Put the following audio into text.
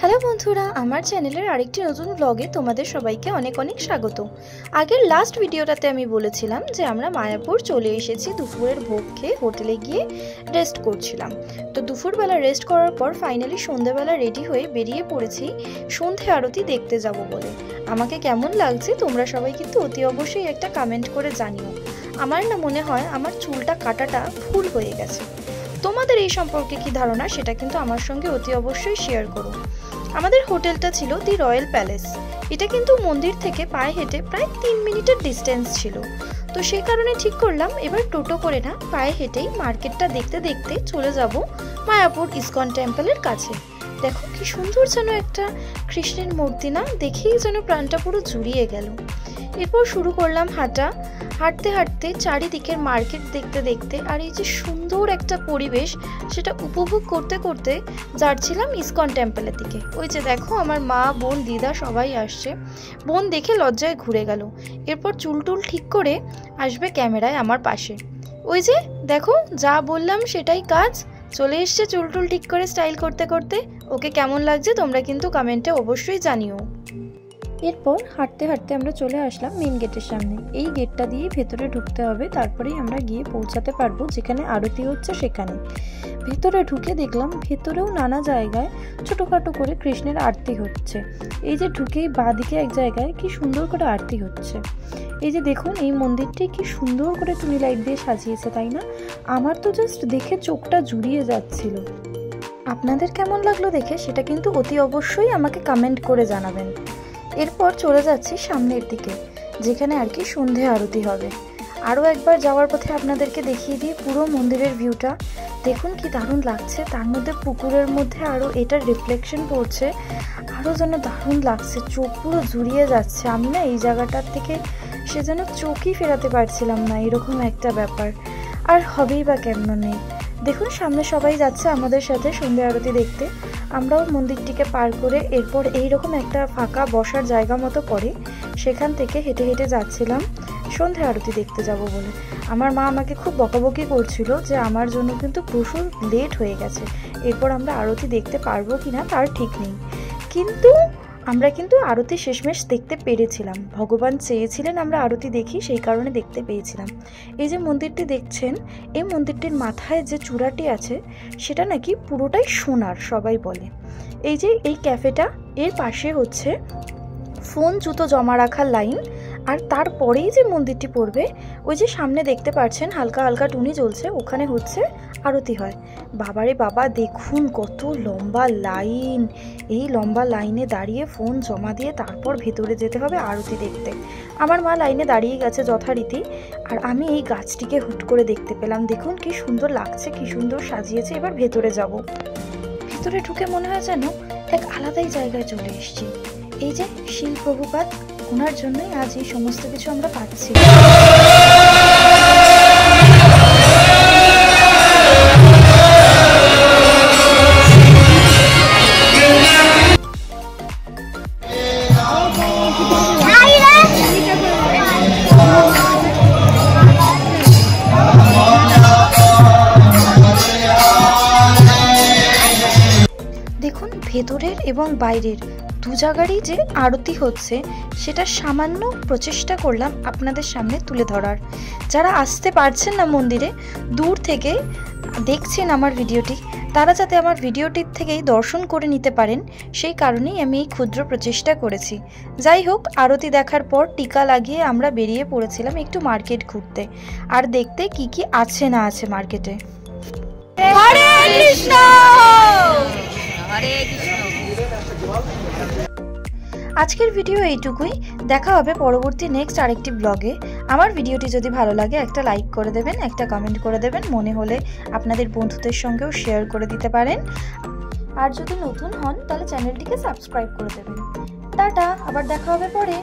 Hello বন্ধুরা, আমার চ্যানেলের আরেকটি নতুন ব্লগে তোমাদের সবাইকে অনেক অনেক স্বাগত। আগের লাস্ট ভিডিওটাতে আমি বলেছিলাম যে আমরা মায়াপুর চলে এসেছি, দুপুরের ভোগ খেয়ে হোটেলে গিয়ে রেস্ট করছিলাম। তো দুপুরবেলা রেস্ট করার পর ফাইনালি সন্ধ্যেবেলা রেডি হয়ে বেরিয়ে পড়েছি সন্ধে আরতি দেখতে যাব বলে। আমাকে কেমন লাগছে তোমরা সবাই কিন্তু অতি অবশ্যই একটা কমেন্ট করে জানিও। আমার না মনে হয় আমার চুলটা কাটাটা ভুল হয়ে গেছে। তোমাদের এই সম্পর্কে কি ধারণা সেটা কিন্তু আমার সঙ্গে অতি অবশ্যই শেয়ার করো। আমাদের হোটেলটা ছিল দি রয়্যাল প্যালেস। এটা কিন্তু মন্দির থেকে পায়ে হেঁটে প্রায় 3 মিনিটের ডিস্টেন্স ছিল। তো সেই কারণে ঠিক করলাম এবার টোটো করে না, পায়ে হেঁটেই মার্কেটটা দেখতে দেখতে চলে যাব মায়াপুর ইসকন টেম্পলের কাছে। দেখো কি সুন্দর যেন একটা কৃষ্ণের মূর্তি, না দেখেই যেন প্রাণটা পুরো জুড়িয়ে গেল। এরপর শুরু করলাম হাঁটা। হাঁটতে হাঁটতে চারিদিকের মার্কেট দেখতে দেখতে আর এই যে সুন্দর একটা পরিবেশ সেটা উপভোগ করতে করতে যাচ্ছিলাম ইসকন টেম্পলের দিকে। ওই যে দেখো আমার মা, বোন, দিদা সবাই আসছে। বোন দেখে লজ্জায় ঘুরে গেল। এরপর চুলটুল ঠিক করে আসবে ক্যামেরায় আমার পাশে। ওই যে দেখো যা বললাম সেটাই কাজ, চলে এসছে চুলটুল ঠিক করে স্টাইল করতে করতে। ওকে কেমন লাগছে তোমরা কিন্তু কমেন্টে অবশ্যই জানিও। এরপর হাঁটতে হাঁটতে আমরা চলে আসলাম মেন গেটের সামনে। এই গেটটা দিয়ে ভেতরে ঢুকতে হবে, তারপরেই আমরা গিয়ে পৌঁছাতে পারবো যেখানে আরতি হচ্ছে সেখানে। ভেতরে ঢুকে দেখলাম ভেতরেও নানা জায়গায় ছোটোখাটো করে কৃষ্ণের আরতি হচ্ছে। এই যে ঢুকেই বাঁদিকে এক জায়গায় কি সুন্দর করে আরতি হচ্ছে। এই যে দেখুন এই মন্দিরটি কি সুন্দর করে টুনি লাইট দিয়ে সাজিয়েছে, তাই না? আমার তো জাস্ট দেখে চোখটা জুড়িয়ে যাচ্ছিল। আপনাদের কেমন লাগলো দেখে সেটা কিন্তু অতি অবশ্যই আমাকে কমেন্ট করে জানাবেন। এরপর চলে যাচ্ছি সামনের দিকে যেখানে আর কি সন্ধে আরতি হবে। আরও একবার যাওয়ার পথে আপনাদেরকে দেখিয়ে দিই পুরো মন্দিরের ভিউটা। দেখুন কি দারুণ লাগছে, তার মধ্যে পুকুরের মধ্যে আরও এটার রিফ্লেকশন পড়ছে, আরও যেন দারুণ লাগছে, চোখ পুরো জুড়িয়ে যাচ্ছে। আমি না এই জায়গাটার থেকে সে যেন চোখই ফেরাতে পারছিলাম না, এরকম একটা ব্যাপার। আর হবেই বা কেমন নেই। দেখুন সামনে সবাই যাচ্ছে আমাদের সাথে সন্ধে আরতি দেখতে। আমরাও মন্দিরটিকে পার করে এরপর এইরকম একটা ফাঁকা বসার জায়গা মতো পড়ে সেখান থেকে হেঁটে হেঁটে যাচ্ছিলাম সন্ধে আরতি দেখতে যাব বলে। আমার মা আমাকে খুব বকাবকি করছিল যে আমার জন্য কিন্তু প্রচুর লেট হয়ে গেছে, এরপর আমরা আরতি দেখতে পারবো কিনা তার ঠিক নেই। কিন্তু আমরা কিন্তু আরতি শেষমেশ দেখতে পেরেছিলাম। ভগবান চেয়েছিলেন আমরা আরতি দেখি, সেই কারণে দেখতে পেয়েছিলাম। এই যে মন্দিরটি দেখছেন, এই মন্দিরটির মাথায় যে চূড়াটি আছে সেটা নাকি পুরোটাই সোনার সবাই বলে। এই যে এই ক্যাফেটা, এর পাশে হচ্ছে ফোন জুতো জমা রাখার লাইন। আর তারপরেই যে মন্দিরটি পড়বে ওই যে সামনে দেখতে পাচ্ছেন হালকা হালকা টুনি জ্বলছে, ওখানে হচ্ছে আরতি হয়। বাবারে বাবা, দেখুন কত লম্বা লাইন। এই লম্বা লাইনে দাঁড়িয়ে ফোন জমা দিয়ে তারপর ভেতরে যেতে হবে আরতি দেখতে। আমার মা লাইনে দাঁড়িয়ে গেছে যথারীতি, আর আমি এই গাছটিকে হুট করে দেখতে পেলাম। দেখুন কি সুন্দর লাগছে, কি সুন্দর সাজিয়েছে। এবার ভেতরে যাব। ভেতরে ঢুকে মনে হয় যেন এক আলাদাই জায়গায় চলে এসেছি। এই যে শিল প্রভুপাদ, ওনার জন্যই আজ এই সমস্ত কিছু আমরা পাচ্ছি। দেখুন ভেতরের এবং বাইরের দু জায়গারই যে আরতি হচ্ছে সেটা সামান্য প্রচেষ্টা করলাম আপনাদের সামনে তুলে ধরার। যারা আসতে পারছেন না মন্দিরে, দূর থেকে দেখছেন আমার ভিডিওটি, তারা যাতে আমার ভিডিওটির থেকেই দর্শন করে নিতে পারেন সেই কারণেই আমি এই ক্ষুদ্র প্রচেষ্টা করেছি। যাই হোক, আরতি দেখার পর টিকা লাগিয়ে আমরা বেরিয়ে পড়েছিলাম একটু মার্কেট ঘুরতে আর দেখতে কি কি আছে না আছে মার্কেটে। হরে কৃষ্ণ হরে কৃষ্ণ। আজকের ভিডিও এইটুকুই। দেখা হবে পরবর্তী নেক্সট আরেকটি ব্লগে। আমার ভিডিওটি যদি ভালো লাগে একটা লাইক করে দেবেন, একটা কমেন্ট করে দেবেন, মনে হলে আপনাদের বন্ধুদের সঙ্গেও শেয়ার করে দিতে পারেন। আর যদি নতুন হন তাহলে চ্যানেলটিকে সাবস্ক্রাইব করে দেবেন। টাটা, আবার দেখা হবে পরে।